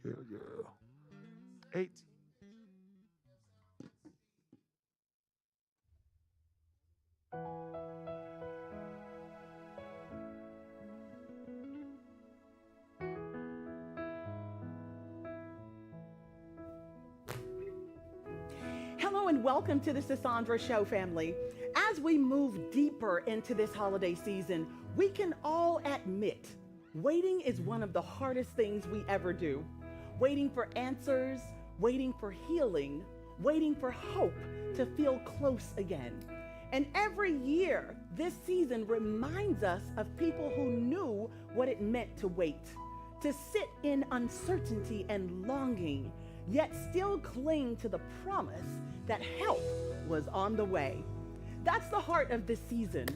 Yeah, yeah. 8. Hello and welcome to the Sisaundra Show, family. As we move deeper into this holiday season, we can all admit waiting is one of the hardest things we ever do. Waiting for answers, waiting for healing, waiting for hope to feel close again. And every year, this season reminds us of people who knew what it meant to wait, to sit in uncertainty and longing, yet still cling to the promise that help was on the way. That's the heart of this season,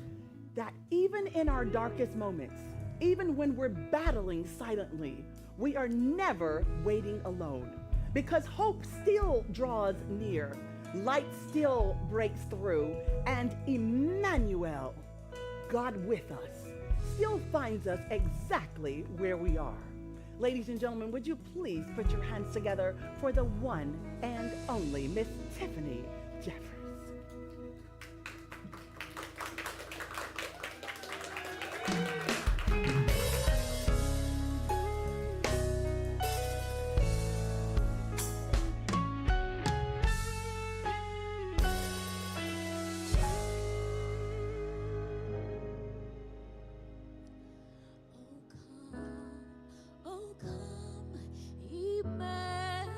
that even in our darkest moments, even when we're battling silently, we are never waiting alone, because hope still draws near, light still breaks through, and Emmanuel, God with us, still finds us exactly where we are. Ladies and gentlemen, would you please put your hands together for the one and only Miss Tiffany Jeffers. Oh, come, Emmanuel.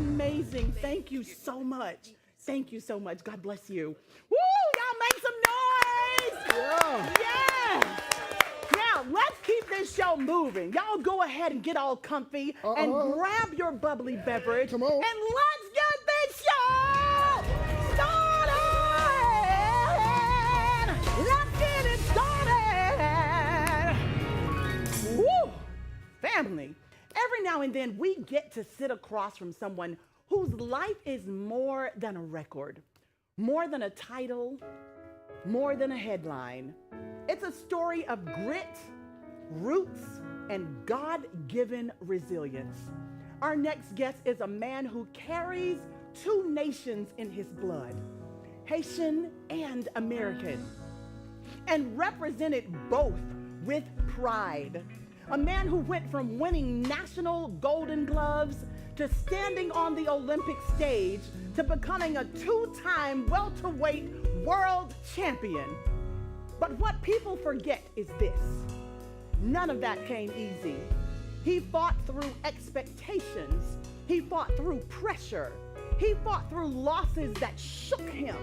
amazing. Thank you so much. Thank you so much. God bless you. Woo! Y'all make some noise. Yeah. Yes. Now, let's keep this show moving. Y'all go ahead and get all comfy and grab your bubbly beverage. Come on. And let's get this show started. Let's get it started. Woo! Family, every now and then we get to sit across from someone whose life is more than a record, more than a title, more than a headline. It's a story of grit, roots, and God-given resilience. Our next guest is a man who carries two nations in his blood, Haitian and American, and represented both with pride. A man who went from winning national Golden Gloves to standing on the Olympic stage to becoming a two-time welterweight world champion. But what people forget is this: none of that came easy. He fought through expectations. He fought through pressure. He fought through losses that shook him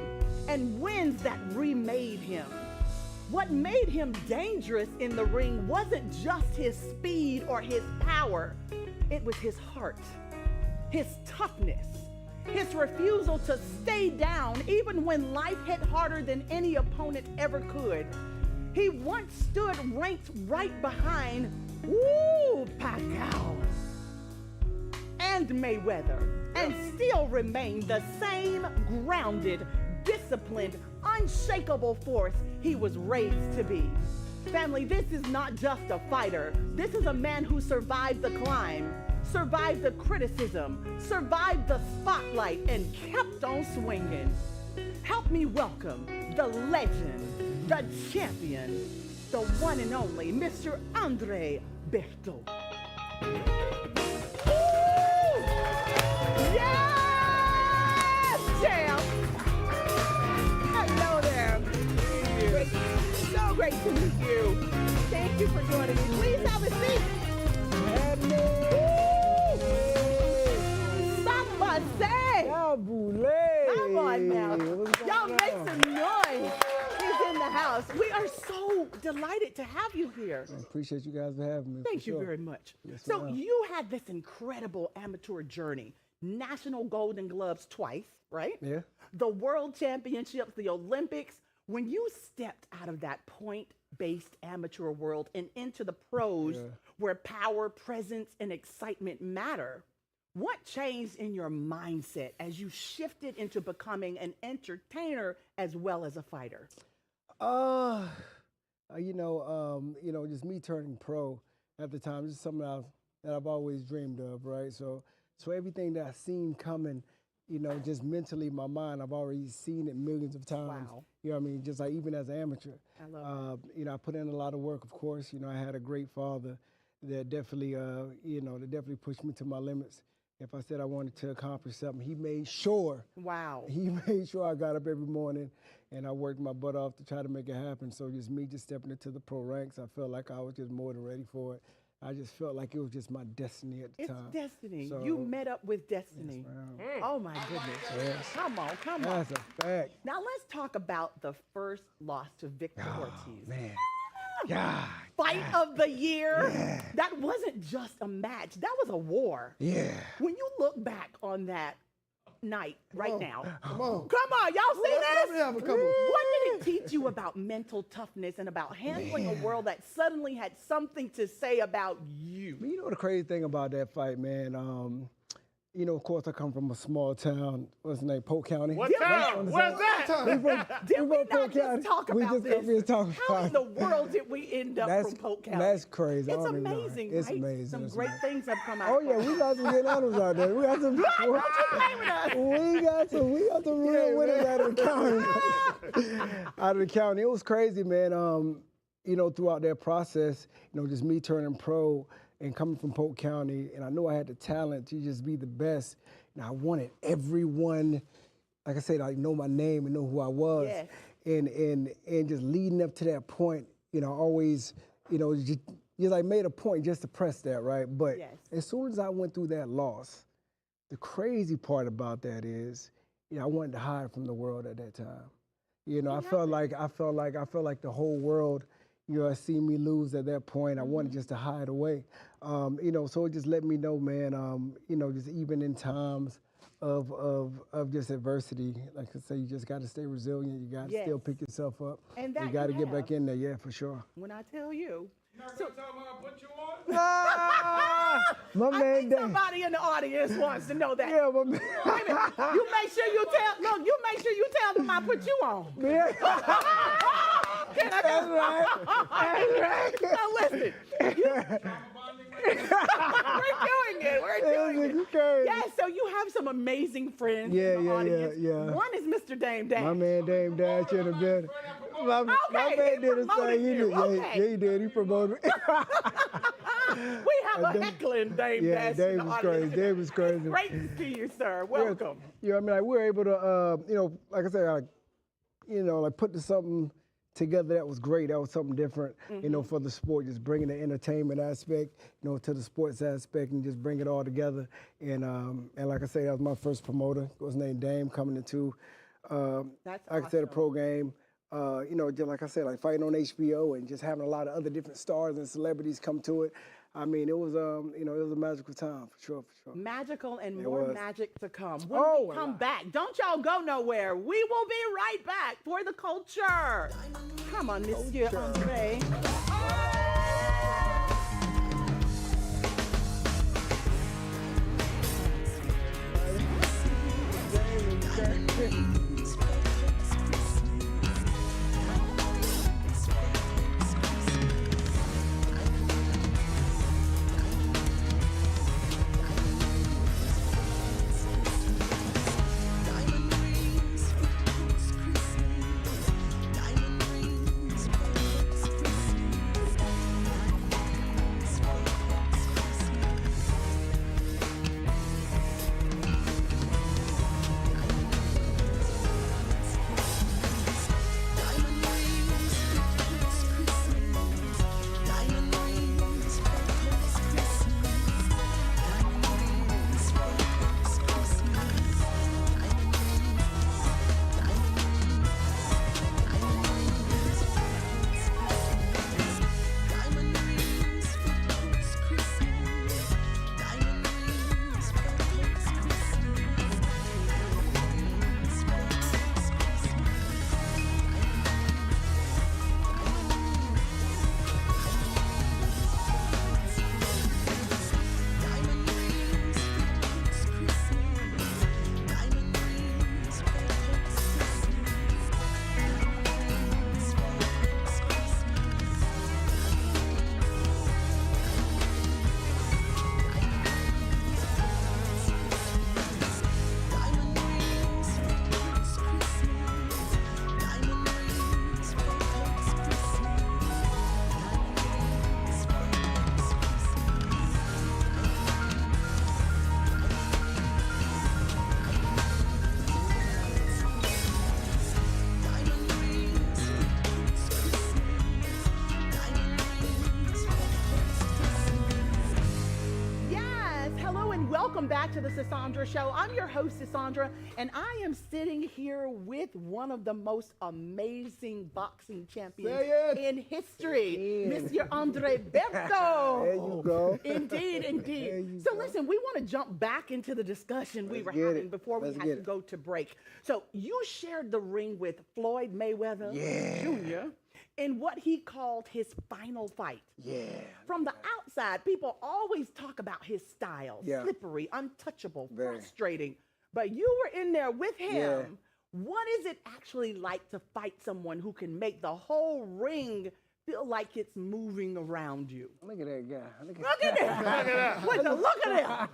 and wins that remade him. What made him dangerous in the ring wasn't just his speed or his power. It was his heart, his toughness, his refusal to stay down even when life hit harder than any opponent ever could. He once stood ranked right behind Pacquiao and Mayweather and still remained the same grounded, disciplined, unshakable force he was raised to be. Family, this is not just a fighter. This is a man who survived the climb, survived the criticism, survived the spotlight, and kept on swinging. Help me welcome the legend, the champion, the one and only Mr. Andre Berto. Yes, champ! Hello there. Great. So great to meet you. Thank you for joining me. Please have a seat. Someone say. Come on now. Y'all make some noise. He's in the house. We are so delighted to have you here. I appreciate you guys for having me. Thank you very much. Yes, So ma'am. you had this incredible amateur journey. National Golden Gloves twice, right? Yeah. The World Championships, the Olympics. When you stepped out of that point-based amateur world and into the pros where power, presence, and excitement matter, what changed in your mindset as you shifted into becoming an entertainer as well as a fighter? Just me turning pro at the time, this is something that I've always dreamed of, right? So everything that I seen coming, just mentally in my mind, I've already seen it millions of times. Wow. You know what I mean? Just like even as an amateur. I love I put in a lot of work, of course. I had a great father that definitely pushed me to my limits. If I said I wanted to accomplish something, he made sure. Wow. He made sure I got up every morning and I worked my butt off to try to make it happen. So just me just stepping into the pro ranks, I felt like I was just more than ready for it. I just felt like it was just my destiny at the time. It's destiny. So- You met up with destiny. Yes, ma'am. Oh my goodness. Yes. Come on. That's a fact. Now let's talk about the first loss to Victor Ortiz. Man. God. Fight of the year. Yeah. That wasn't just a match. That was a war. Yeah. When you look back on that night now. Come on. Come on, y'all see Let me this? have a couple. What did it teach you about mental toughness and about handling a world that suddenly had something to say about you? You know the crazy thing about that fight, man? Of course, I come from a small town. What's the name? Polk County. What town? Where's that? Did we not just talk We about just this? got here talking How about in the world did we end up from Polk County? That's crazy. I It's don't even know. amazing, It's right? amazing. Some It's great amazing. things have come out. Oh yeah, we got some good honors out there. We got some. Don't you play with us. We got some real winners out of the county. Out of the county, it was crazy, man. Throughout that process, just me turning pro and coming from Polk County, and I knew I had the talent to just be the best. And I wanted everyone, like I said, I know my name and know who I was. Yes. And just leading up to that point, always, just like made a point just to press that, right? But Yes. as soon as I went through that loss, the crazy part about that is, I wanted to hide from the world at that time. I felt like the whole world, see me lose at that point. I wanted just to hide away. So it just let me know, man, just even in times of just adversity, like I say, you just got to stay resilient. You got to still pick yourself up. And that you got to get back in there, yeah, for sure. When I tell you. You're not going to tell me I put you on? My I man think Dave. somebody in the audience wants to know that. Yeah, my man. Wait a minute. You make sure you tell them I put you on. Yeah. Can I That's right. That's right. Now listen. We're doing it. Yes, so you have some amazing friends in the audience. Yeah. One is Mr. Dame Dash. My man Dame Dash in the building. My man did his thing. He did. He promoted me. We have a heckling Dame Dash in the audience. Dave was crazy. It's great to see you, sir. Welcome. We were able to, like I said, put something together that was great. That was something different, for the sport, just bringing the entertainment aspect, to the sports aspect and just bring it all together. And like I say, that was my first promoter. It was named Dame coming into, like I said, a pro game. Just like I said, like fighting on HBO and just having a lot of other different stars and celebrities come to it. I mean, it was, it was a magical time, for sure. Magical and more magic to come. When we come back, don't y'all go nowhere. We will be right back for the culture. Come on, Monsieur Andre. Welcome back to the Sisaundra Show. I'm your host, Sisaundra, and I am sitting here with one of the most amazing boxing champions in history, Mr. Andre Berto. There you go. Indeed, indeed. So listen, we want to jump back into the discussion we were having before we had to go to break. So you shared the ring with Floyd Mayweather Jr. in what he called his final fight. From the outside, people always talk about his style, slippery, untouchable, frustrating. But you were in there with him. What is it actually like to fight someone who can make the whole ring feel like it's moving around you? Look at that guy. Look at him. Look at him.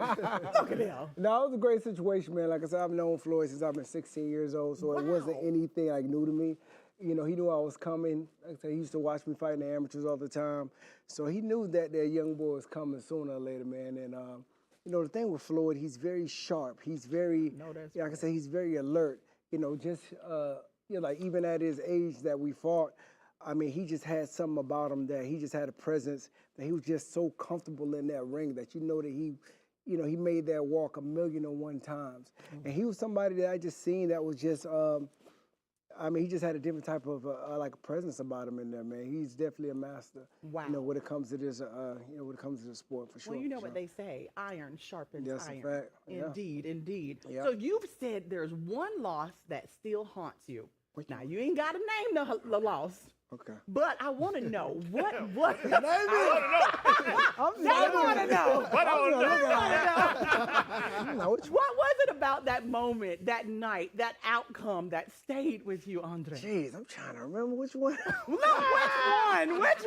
Look at him. No, it was a great situation, man. Like I said, I've known Floyd since I've been 16 years old, so it wasn't anything like new to me. You know, he knew I was coming. Like I said, he used to watch me fight in the amateurs all the time. So he knew that young boy was coming sooner or later, man. And, you know, the thing with Floyd, he's very sharp. He's very, like I said, he's very alert. You know, just, you know, like even at his age that we fought, I mean, he just had something about him that he just had a presence, that he was just so comfortable in that ring that you know that he you know, he made that walk 1,000,001 times. And he was somebody that I just seen that was just, I mean, he just had a different type of like a presence about him in there, man. He's definitely a master. Wow. You know, when it comes to this, you know, when it comes to the sport, for sure. Well, you know for what sure. they say, iron sharpens That's a iron. fact. Yeah. Indeed, indeed. Yeah. So you've said there's one loss that still haunts you. Now, you ain't got to name the loss. Okay. But I want to know what I want to know. What I want to know. What was it about that moment, that night, that outcome that stayed with you, Andre? Jeez, I'm trying to remember which one. Look, which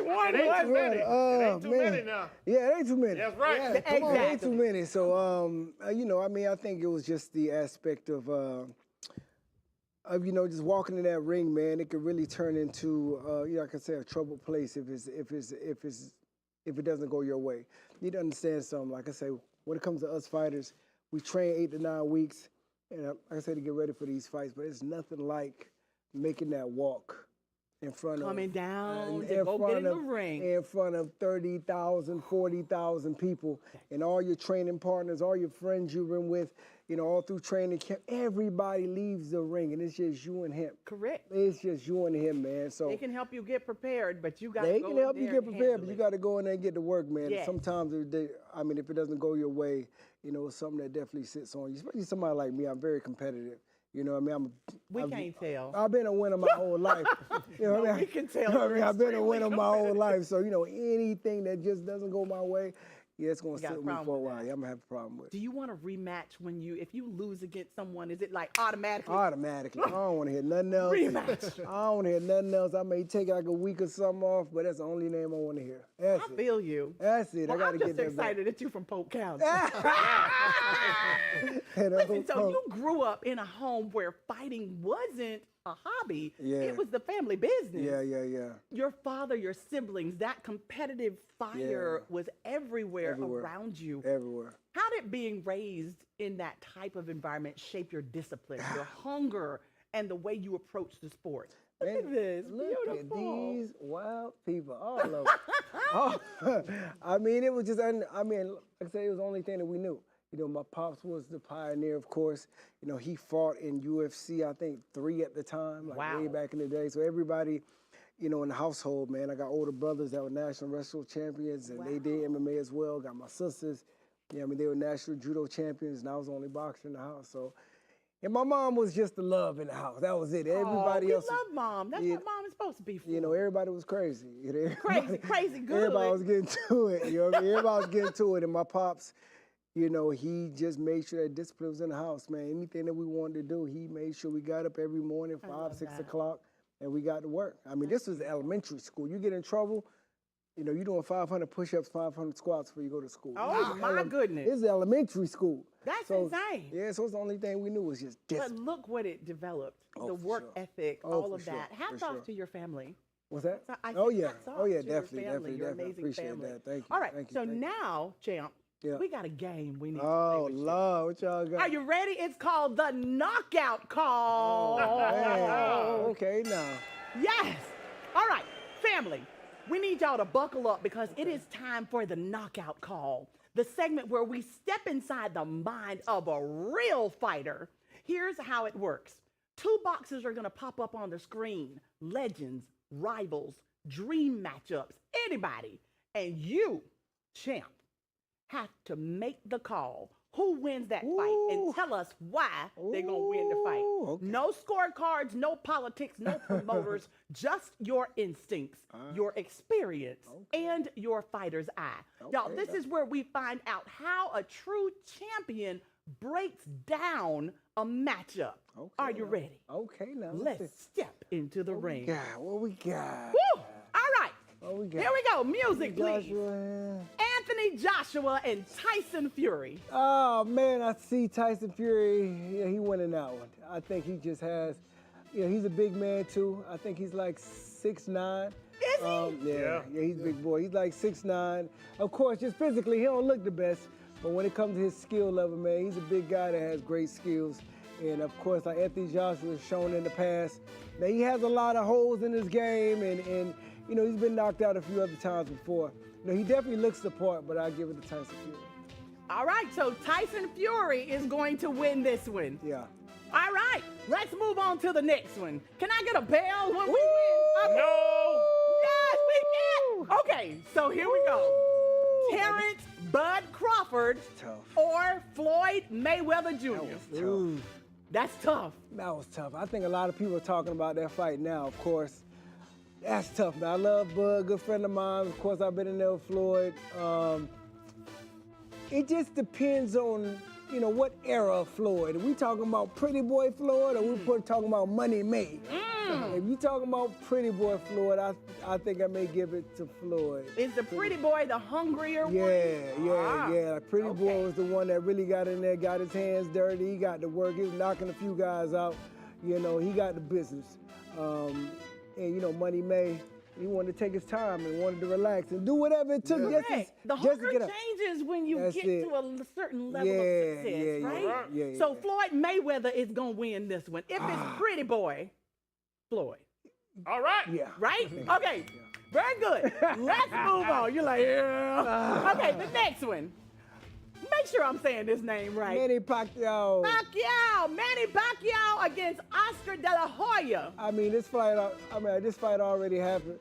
one It ain't was too many. it? It ain't too man. many now. Yeah, it ain't too many. That's right. Yeah, come on, it ain't Exactly. too many. So, you know, I mean, I think it was just the aspect of you know, just walking in that ring, man. It could really turn into, you know, like I say, a troubled place if it doesn't go your way. You need to understand something. Like I say, when it comes to us fighters, we train 8 to 9 weeks, and like I say, to get ready for these fights. But it's nothing like making that walk in front of Coming down in to go get in front the of- ring. in front of 30,000, 40,000 people, and all your training partners, all your friends you've been with, you know, all through training camp. Everybody leaves the ring, and it's just you and him. Correct. It's just you and him, man. So They can help you get prepared, but you got to they go can in help you there get and prepared, but handle you it. got to go in there and get to work, man. Yes. Sometimes, I mean, if it doesn't go your way, you know, it's something that definitely sits on you. Especially somebody like me, I'm very competitive. You know what I mean? We can't tell. I've been a winner my whole life. You know what I mean? we can tell You know what I you're mean? I've been a extremely winner my whole life. So, you know, anything that just doesn't go my way, yeah, it's going to got sit a with me problem for a with while. that. Yeah, I'm going to have a problem with it. Do you want to rematch if you lose against someone? Is it like automatically? Automatically. I don't want to hear nothing else. Rematch. I don't want to hear nothing else. I may take like a week or something off, but that's the only name I want to hear. That's I it. feel you. That's it. Well, I got to I'm get just that back. excited that you're from Polk County. And Listen, so you grew up in a home where fighting wasn't a hobby. Yeah. It was the family business. Yeah. Your father, your siblings, that competitive fire Yeah. was everywhere Everywhere. around you. Everywhere. How did being raised in that type of environment shape your discipline, your hunger, and the way you approach the sport? Look at this. Look Beautiful. at these wild people, all of them. I mean, it was just, I mean, like I said, it was the only thing that we knew. You know, my pops was the pioneer, of course. You know, he fought in UFC, I think 3 at the time, like Wow. way back in the day. So everybody, you know, in the household, man, I got older brothers that were national wrestling champions, and they did MMA as well. Got my sisters, you know, I mean, they were national judo champions, and I was the only boxer in the house. So, and my mom was just the love in the house. That was it. Everybody we else, love mom. That's Yeah. what mom is supposed to be for. you know, everybody was crazy. You know, Crazy good. Everybody was getting to it. You know what I mean? Everybody was getting to it. And my pops, you know, he just made sure that discipline was in the house, man. Anything that we wanted to do, he made sure we got up every morning, 5, 6 o'clock, and we got to work. I mean, this was elementary school. You get in trouble, you know, you're doing 500 push-ups, 500 squats before you go to school. Oh, my goodness. This is elementary school. That's So, insane. Yeah, so it's the only thing we knew was just But discipline. look what it developed. Oh, the for work sure. ethic, Oh, all for of sure, that. for Hats sure. off to your family. What's that? So I Oh said yeah, hats off oh yeah, to your definitely, family, definitely, your definitely. amazing Appreciate family. that. Thank you. All right, Thank you, so thank you. now, champ, Yeah. we got a game we need to play Oh with you. Lord, what y'all got? Are you ready? It's called the knockout call. Man, okay now. Yes. All right, family, we need y'all to buckle up because it is time for the knockout call, the segment where we step inside the mind of a real fighter. Here's how it works. 2 boxes are going to pop up on the screen. Legends, rivals, dream matchups, anybody. And you, champ, have to make the call. Who wins that fight? And tell us why they're going to win the fight. Ooh, okay. No scorecards, no politics, no promoters, just your instincts, your experience, and your fighter's eye. Y'all, Okay, this is where we find out how a true champion breaks down a matchup. Okay, Are you now. ready? Okay now. Let's step into the ring. God, what we got? Woo! All right. What we got? Here we go. Music, please. Joshua. Anthony Joshua and Tyson Fury. Oh man, I see Tyson Fury. Yeah, he winning that one. I think he just has. You know, he's a big man too. I think he's like 6'9". Is he? Yeah, he's a big boy. He's like 6'9". Of course, just physically, he don't look the best. But when it comes to his skill level, man, he's a big guy that has great skills. And of course, like Anthony Joshua has shown in the past, that he has a lot of holes in his game, and you know, he's been knocked out a few other times before. You know, he definitely looks the part, but I give it to Tyson Fury. All right, so Tyson Fury is going to win this one. Yeah. All right, let's move on to the next one. Can I get a bell when we win? Okay. No. Yes, we can. Okay, so here we go. Terrence Bud Crawford Tough. or Floyd Mayweather Jr. Ooh, That's tough. that was tough. I think a lot of people are talking about that fight now, of course. That's tough, man. I love Bud, good friend of mine. Of course, I've been in there with Floyd. It just depends on, what era of Floyd. Are we talking about Pretty Boy Floyd or we talking about Money May? If you talking about Pretty Boy Floyd, I think I may give it to Floyd. Is the pretty boy the hungrier one? Yeah. Pretty okay. Boy was the one that really got in there, got his hands dirty. He got to work. He was knocking a few guys out. He got the business. And Money May, he wanted to take his time and wanted to relax and do whatever it took just The to hunger get up. changes when you That's get it. to a certain level of success, right? Yeah. So Floyd Mayweather is going to win this one. If it's Pretty Boy, Floyd. All right. Yeah. Right? Okay. Very good. Let's move on. You're like, yeah. Okay, the next one. Make sure I'm saying this name right. Manny Pacquiao. Manny Pacquiao against Oscar De La Hoya. This fight already happened.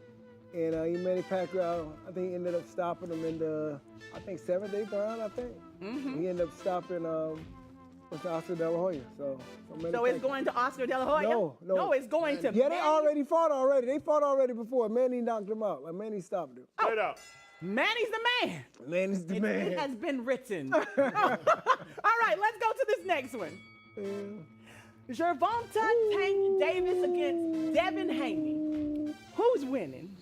And Manny Pacquiao, I think he ended up stopping him in the, 7th, 8th round, I think. Mm-hmm. He ended up stopping Oscar De La Hoya. So it's going to Oscar De La Hoya? No, it's going to Yeah, Manny. they already fought already. They fought already before. Manny knocked him out. Manny stopped him. Straight up. Manny's the man. Manny's the man. It has been written. All right, let's go to this next one. Gervonta Tank Davis against Devin Haney. Who's winning?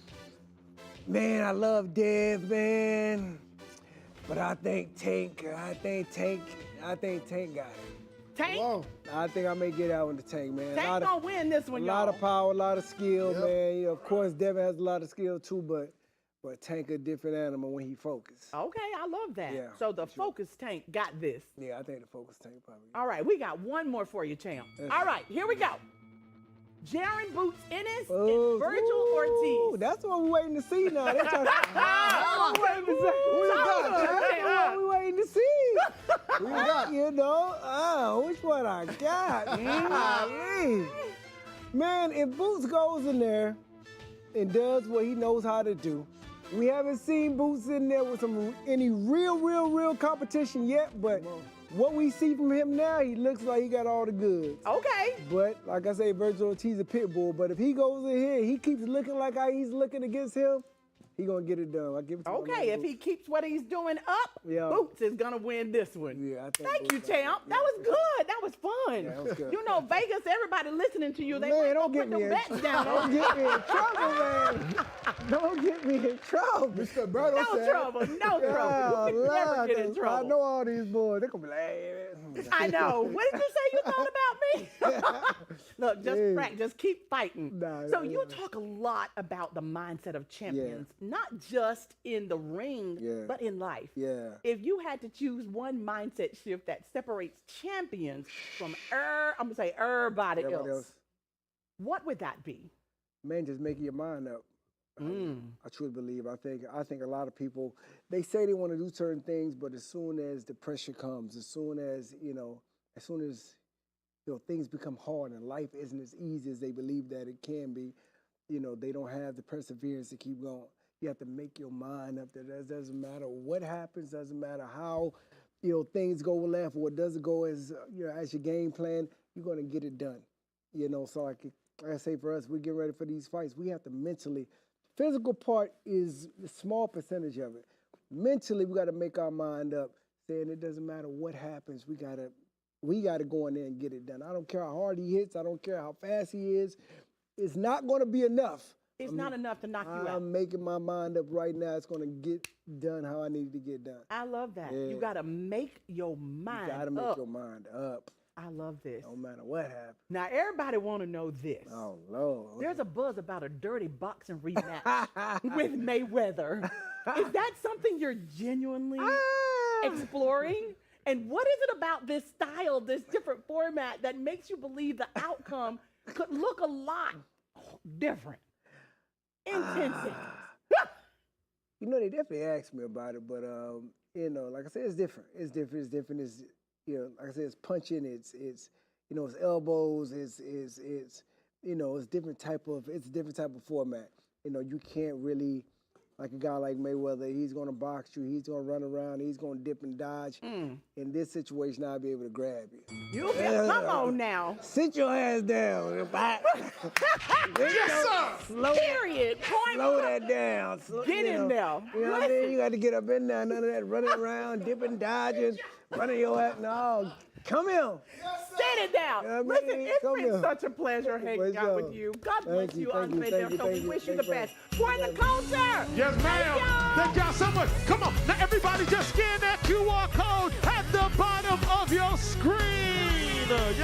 Man, I love Dev, man. But I think Tank got it. Tank? Whoa. I think I may get out with the Tank, man. Tank gonna win this one, A y'all. lot of power, a lot of skill, Yep. man. Of course, Devin has a lot of skill too, but Tank a different animal when he focused. Okay, I love that. Yeah, So the focus Tank got this. Yeah, I think the focus Tank probably. All right, we got one more for you, champ. Yes. All right, here we go. Jaron Boots Ennis Oh, and Virgil ooh, Ortiz. That's what we're waiting to see now. That's what we're waiting to see. Who you got, That's champ? what we're waiting to see. Who you got? Which one I got? Man, if Boots goes in there and does what he knows how to do, we haven't seen Boots in there with any real competition yet, but what we see from him now, he looks like he got all the goods. Okay. But like I say, Virgil Ortiz a pit bull. But if he goes in here, he keeps looking like how he's looking against him, he gonna get it done. I give it to him. Okay, if he keeps what he's doing up, Yeah. Boots is gonna win this one. Yeah, I think Thank you, Boots- champ. yeah, That was for sure. good. That was fun. Yeah, that was good. Vegas, everybody listening to you, they Man, might don't go get put me them in bets down Don't on get me in trouble, man. Don't get me in trouble. Mr. Berto No said. trouble, no trouble. You can never get in I trouble. know all these boys. They're gonna be like, hey, I know. What did you say you thought about me? Look, just keep fighting. Nah, so nah, you nah. talk a lot about the mindset of champions, not just in the ring, Yeah. but in life. Yeah. If you had to choose one mindset shift that separates champions from I'm gonna say everybody else, what would that be? Man, just making your mind up. Mm. I truly believe. I think a lot of people, they say they want to do certain things, but as soon as the pressure comes, as soon as things become hard and life isn't as easy as they believe that it can be, they don't have the perseverance to keep going. You have to make your mind up that it doesn't matter what happens, doesn't matter how, things go left or it doesn't go as your game plan, you're going to get it done. So like I say for us, we get ready for these fights. We have to mentally, physical part is a small percentage of it. Mentally, we got to make our mind up, saying it doesn't matter what happens. We got to go in there and get it done. I don't care how hard he hits. I don't care how fast he is. It's not going to be enough. It's not enough to knock you out. I'm making my mind up right now. It's going to get done how I need it to get done. I love that. Yeah. You got to make your mind You got to make up. your mind up. I love this. No matter what happens. Now, everybody want to know this. Oh, Lord. There's a buzz about a dirty boxing rematch with Mayweather. Is that something you're genuinely exploring? And what is it about this style, this different format that makes you believe the outcome could look a lot different? Intensity. You know, they definitely asked me about it, but you know, like I said, it's different. It's different. It's different. It's, you know, like I said, it's punching. It's you know, it's elbows. It's you know, it's different type of format. You know, you can't really, like a guy like Mayweather, he's gonna box you, he's gonna run around, he's gonna dip and dodge. In this situation, I'll be able to grab you. You come on now. Sit your ass down. Yes, sir. Period. Point Slow that down. Get in there. You know what I mean? You got to get up in there. None of that running around, dipping, dodging, running your ass. No, come here. Sit it down. You know what I Listen, mean? it's Come been here. such a pleasure hanging out with you. God bless you, Andre Berto. We wish you the best. For the culture. Yes, ma'am. Thank y'all so much. Come on. Now, everybody just scan that QR code at the bottom of your screen.